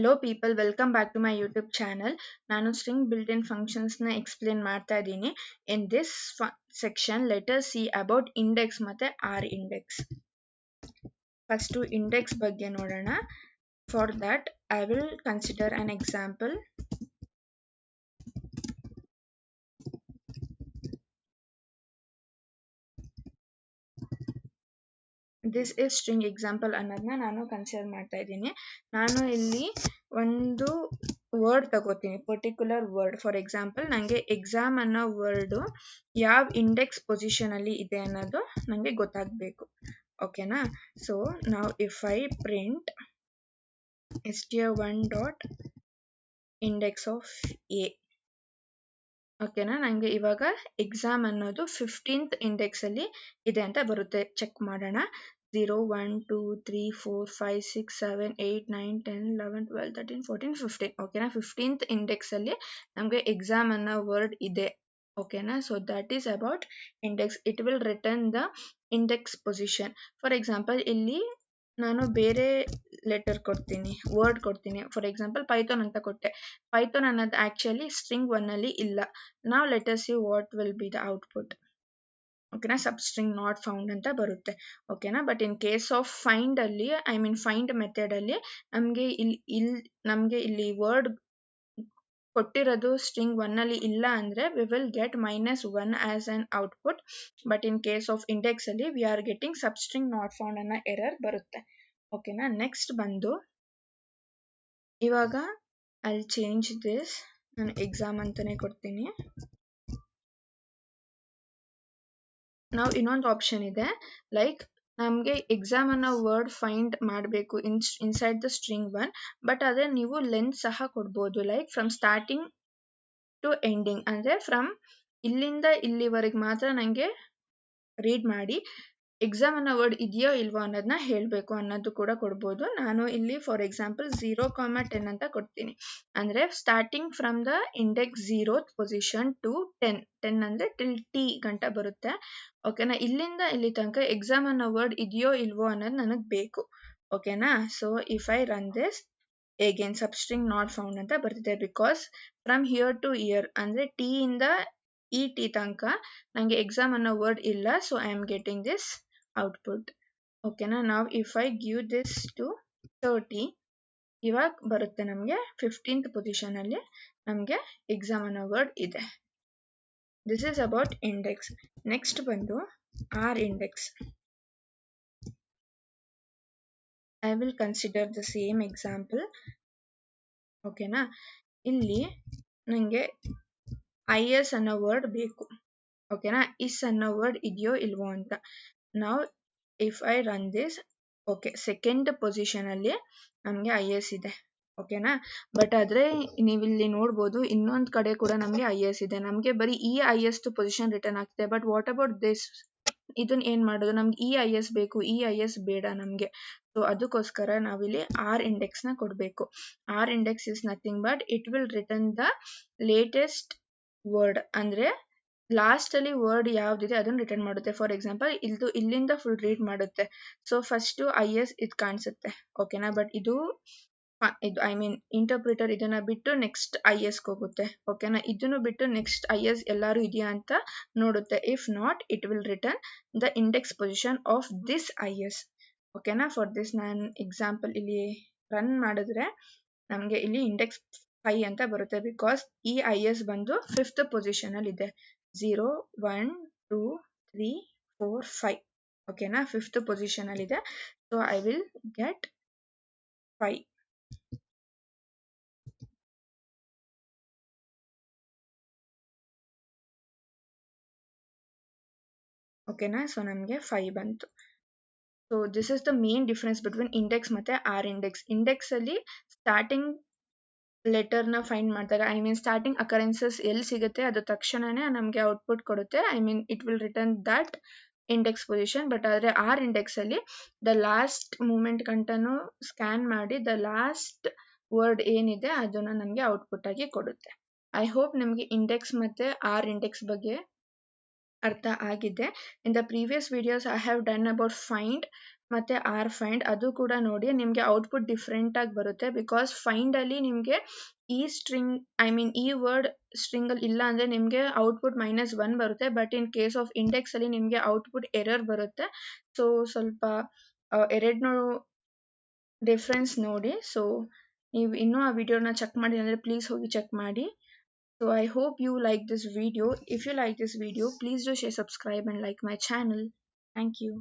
Hello people, welcome back to my YouTube channel. ನಾನು string built-in functions ನ explain ಮಾಡ್ತಾ ಇದ್ದೀನಿ. In this section, let us see about index ಮತ್ತೆ r index. First index ಬಗ್ಗೆ ನೋಡೋಣ. For that, I will consider an example. This is string example ಅನ್ನೋದನ್ನ ನಾನು consider ಮಾಡ್ತಾ ಇದ್ದೀನಿ. ನಾನು ಇಲ್ಲಿ ಒಂದು ವರ್ಡ್ ತಗೋತೀನಿ, ಪರ್ಟಿಕ್ಯುಲರ್ ವರ್ಡ್. ಫಾರ್ ಎಕ್ಸಾಂಪಲ್ ನನಗೆ ಎಕ್ಸಾಮ್ ಅನ್ನೋ ವರ್ಡು ಯಾವ ಇಂಡೆಕ್ಸ್ ಪೊಸಿಷನ್ ಅಲ್ಲಿ ಇದೆ ಅನ್ನೋದು ನನಗೆ ಗೊತ್ತಾಗಬೇಕು. ಓಕೆನಾ? ಸೊ ನಾವು if I print str1 dot index of A, ಓಕೆನಾ, ನನಗೆ ಇವಾಗ ಎಕ್ಸಾಮ್ ಅನ್ನೋದು 15th ಇಂಡೆಕ್ಸ್ ಅಲ್ಲಿ ಇದೆ ಅಂತ ಬರುತ್ತೆ. ಚೆಕ್ ಮಾಡೋಣ. 0 1 2 3 4 5 6 7 8 9 10 11 12 13 14 15. ಓಕೆನಾ? 15th ಇಂಡೆಕ್ಸ್ ಅಲ್ಲಿ ನಮಗೆ ಎಕ್ಸಾಮ್ ಅನ್ನೋ ವರ್ಡ್ ಇದೆ. ಓಕೆನಾ? So that is about index. It will return the index position. For example ಇಲ್ಲಿ ನಾನು ಬೇರೆ ಲೆಟರ್ ಕೊಡ್ತೀನಿ, ವರ್ಡ್ ಕೊಡ್ತೀನಿ. ಫಾರ್ ಎಕ್ಸಾಂಪಲ್ ಪೈಥಾನ್ ಅಂತ ಕೊಟ್ಟೆ. ಪೈಥಾನ್ ಅನ್ನೋದು ಆಕ್ಚುಲಿ ಸ್ಟ್ರಿಂಗ್ 1 ಅಲ್ಲಿ ಇಲ್ಲ. ನಾವು let us see what will be the output. ಓಕೆನಾ? ಸಬ್ಸ್ಟ್ರಿಂಗ್ ನಾಟ್ ಫೌಂಡ್ ಅಂತ ಬರುತ್ತೆ. ಓಕೆನಾ? But in case of find ಅಲ್ಲಿ, ಐ ಮೀನ್ ಫೈಂಡ್ ಮೆಥಡ್ ಅಲ್ಲಿ ನಮಗೆ ಇಲ್ಲಿ ವರ್ಡ್ ಕೊಟ್ಟಿರೋದು ಸ್ಟ್ರಿಂಗ್ 1 ಅಲ್ಲಿ ಇಲ್ಲ ಅಂದ್ರೆ we will get -1 as an output. But in case of index ಅಲ್ಲಿ we are getting substring not found ಅನ್ನೋ ಎರರ್ ಬರುತ್ತೆ. ಓಕೆನಾ? ನೆಕ್ಸ್ಟ್ ಬಂದು ಇವಾಗ ಐ ಚೇಂಜ್ ದಿಸ್. ನಾನು ಎಕ್ಸಾಮ್ ಅಂತಾನೆ ಕೊಡ್ತೀನಿ. ನಾವು ಇನ್ನೊಂದು ಆಪ್ಷನ್ ಇದೆ, ಲೈಕ್ ನಮಗೆ ಎಕ್ಸಾಮ್ ಅನ್ನೋ ವರ್ಡ್ ಫೈಂಡ್ ಮಾಡಬೇಕು ಇನ್ಸೈಡ್ ದ ಸ್ಟ್ರಿಂಗ್ 1. ಬಟ್ ಅದೇ ನೀವು ಲೆಂತ್ ಸಹ ಕೊಡ್ಬೋದು, like from starting to ending, ಅಂದ್ರೆ ಫ್ರಮ್ ಇಲ್ಲಿಂದ ಇಲ್ಲಿವರೆಗೆ ಮಾತ್ರ ನನಗೆ ರೀಡ್ ಮಾಡಿ ಎಕ್ಸಾಮ್ ಅನ್ನೋ ವರ್ಡ್ ಇದೆಯೋ ಇಲ್ವೋ ಅನ್ನೋದನ್ನ ಹೇಳಬೇಕು ಅನ್ನೋದು ಕೂಡ ಕೊಡ್ಬೋದು. ನಾನು ಇಲ್ಲಿ ಫಾರ್ ಎಕ್ಸಾಂಪಲ್ 0,10 ಅಂತ ಕೊಡ್ತೀನಿ. ಅಂದ್ರೆ starting from the index 0th position to 10 ಅಂದ್ರೆ ಟಿಲ್ ಟಿ ಗಂಟ ಬರುತ್ತೆ. ಓಕೆನಾ? ಇಲ್ಲಿಂದ ಇಲ್ಲಿ ತನಕ ಎಕ್ಸಾಮ್ ಅನ್ನೋ ವರ್ಡ್ ಇದೆಯೋ ಇಲ್ವೋ ಅನ್ನೋದು ನನಗೆ ಬೇಕು. ಓಕೆನಾ? So if I run this again substring not found ಅಂತ ಬರ್ತಿದೆ. Because from here to ear ಅಂದ್ರೆ ಟಿ ಇಂದ ಈ ಟಿ ತನಕ ನನಗೆ ಎಕ್ಸಾಮ್ ಅನ್ನೋ ವರ್ಡ್ ಇಲ್ಲ. So I am getting this output. ಓಕೆನಾ? ನಾವು if I give this to 30, ಇವಾಗ ಬರುತ್ತೆ ನಮಗೆ 15th ಪೊಸಿಷನ್ ಅಲ್ಲಿ ನಮಗೆ ಎಕ್ಸಾಮ್ ಅನ್ನೋ ವರ್ಡ್ ಇದೆ. This is about index. Next ಬಂದು R index. I will consider the same example. ಓಕೆನಾ? ಇಲ್ಲಿ ನನಗೆ IS ಅನ್ನೋ ವರ್ಡ್ ಬೇಕು. ಓಕೆನಾ? ಇಸ್ ಅನ್ನೋ ವರ್ಡ್ ಇದೆಯೋ ಇಲ್ವೋ ಅಂತ. ನಾವು if I run this, okay, second position ಅಲ್ಲಿ ನಮಗೆ IS ಇದೆ. ಓಕೆನಾ? ಬಟ್ ಆದ್ರೆ ನೀವಿಲ್ಲಿ ನೋಡ್ಬೋದು ಇನ್ನೊಂದು ಕಡೆ ಕೂಡ ನಮಗೆ IS ಇದೆ. ನಮಗೆ ಬರೀ ಈ IS ಪೊಸಿಷನ್ ರಿಟರ್ನ್ ಆಗ್ತಿದೆ. But what about this? ಇದನ್ನ ಏನ್ ಮಾಡೋದು? ನಮ್ಗೆ ಈ IS ಬೇಕು, ಈ IS ಬೇಡ ನಮ್ಗೆ. ಸೊ ಅದಕ್ಕೋಸ್ಕರ ನಾವಿಲ್ಲಿ ಆರ್ ಇಂಡೆಕ್ಸ್ ನ ಕೊಡ್ಬೇಕು. R index is nothing but it will return the latest word, ಅಂದ್ರೆ ಲಾಸ್ಟ್ ಅಲ್ಲಿ ವರ್ಡ್ ಯಾವ್ದಿದೆ ಅದನ್ನ ರಿಟರ್ನ್ ಮಾಡುತ್ತೆ. ಫಾರ್ ಎಕ್ಸಾಂಪಲ್ ಇಲ್ಲಿಂದ ಫುಲ್ ರೀಡ್ ಮಾಡುತ್ತೆ. ಸೊ ಫಸ್ಟ್ IS ಇದು ಕಾಣಿಸುತ್ತೆ. ಓಕೆನಾ? ಬಟ್ ಇದು ಐ ಮೀನ್ ಇಂಟರ್ಪ್ರಿಟರ್ ಇದನ್ನ ಬಿಟ್ಟು ನೆಕ್ಸ್ಟ್ IS ಹೋಗುತ್ತೆ. ಓಕೆನಾ? ಇದನ್ನು ಬಿಟ್ಟು ನೆಕ್ಸ್ಟ್ IS ಎಲ್ಲಾರು ಇದೆಯಾ ಅಂತ ನೋಡುತ್ತೆ. If not, it will return the index position of this IS. ಓಕೆನಾ? ಫಾರ್ ದಿಸ್ ನಾನು ಎಕ್ಸಾಂಪಲ್ ಇಲ್ಲಿ ರನ್ ಮಾಡಿದ್ರೆ ನಮಗೆ ಇಲ್ಲಿ ಇಂಡೆಕ್ಸ್ 5 ಅಂತ ಬರುತ್ತೆ. ಬಿಕಾಸ್ ಈ IS ಬಂದು 5th ಪೊಸಿಷನ್ ಅಲ್ಲಿ ಇದೆ. 0 1 2 3 4 5. ಓಕೆನಾ? 5th ಪೊಸಿಷನ್ ಅಲ್ಲಿ ಇದೆ. So I will get 5. ಓಕೆನಾ? ಸೊ ನಮಗೆ 5 ಬಂತು. So this is the main difference between index ಮತ್ತೆ ಆರ್ ಇಂಡೆಕ್ಸ್. ಇಂಡೆಕ್ಸ್ ಅಲ್ಲಿ ಸ್ಟಾರ್ಟಿಂಗ್ ಲೆಟರ್ ನ ಫೈಂಡ್ ಮಾಡಿದಾಗ, ಐ ಮೀನ್ ಸ್ಟಾರ್ಟಿಂಗ್ ಅಕರೆನ್ಸಸ್ ಎಲ್ಲಿ ಸಿಗುತ್ತೆ ಅದು ತಕ್ಷಣನೇ ನಮಗೆ ಔಟ್ಪುಟ್ ಕೊಡುತ್ತೆ. I mean it will return that index position. But ಆದ್ರೆ ಆರ್ ಇಂಡೆಕ್ಸ್ ಅಲ್ಲಿ ದ ಲಾಸ್ಟ್ ಮೂಮೆಂಟ್ ಗಂಟನು ಸ್ಕ್ಯಾನ್ ಮಾಡಿ ದ ಲಾಸ್ಟ್ ವರ್ಡ್ ಏನಿದೆ ಅದನ್ನ ನಮಗೆ ಔಟ್ಪುಟ್ ಆಗಿ ಕೊಡುತ್ತೆ. ಐ ಹೋಪ್ ನಿಮಗೆ ಇಂಡೆಕ್ಸ್ ಮತ್ತೆ ಆರ್ ಇಂಡೆಕ್ಸ್ ಬಗ್ಗೆ ಅರ್ಥ ಆಗಿದೆ. In the previous videos I have done about find ಮತ್ತು ಆರ್ ಫೈಂಡ್ ಅದು ಕೂಡ ನೋಡಿ ನಿಮಗೆ ಔಟ್ಪುಟ್ ಡಿಫ್ರೆಂಟಾಗಿ ಬರುತ್ತೆ. ಬಿಕಾಸ್ ಫೈಂಡಲ್ಲಿ ನಿಮಗೆ ಈ ಸ್ಟ್ರಿಂಗ್ ಈ ವರ್ಡ್ ಸ್ಟ್ರಿಂಗಲ್ಲಿ ಇಲ್ಲ ಅಂದರೆ ನಿಮಗೆ ಔಟ್ಪುಟ್ -1 ಬರುತ್ತೆ. ಬಟ್ ಇನ್ ಕೇಸ್ ಆಫ್ ಇಂಡೆಕ್ಸಲ್ಲಿ ನಿಮಗೆ ಔಟ್ಪುಟ್ ಎರರ್ ಬರುತ್ತೆ. ಸೊ ಸ್ವಲ್ಪ ಎರಡನ್ನೂ ಡಿಫ್ರೆನ್ಸ್ ನೋಡಿ. ಸೊ ನೀವು ಇನ್ನೂ ಆ ವಿಡಿಯೋನ ಚೆಕ್ ಮಾಡಿ ಅಂದರೆ ಪ್ಲೀಸ್ ಹೋಗಿ ಚೆಕ್ ಮಾಡಿ. So I hope you like this video. If you like this video, please do share, subscribe and like my channel. Thank you.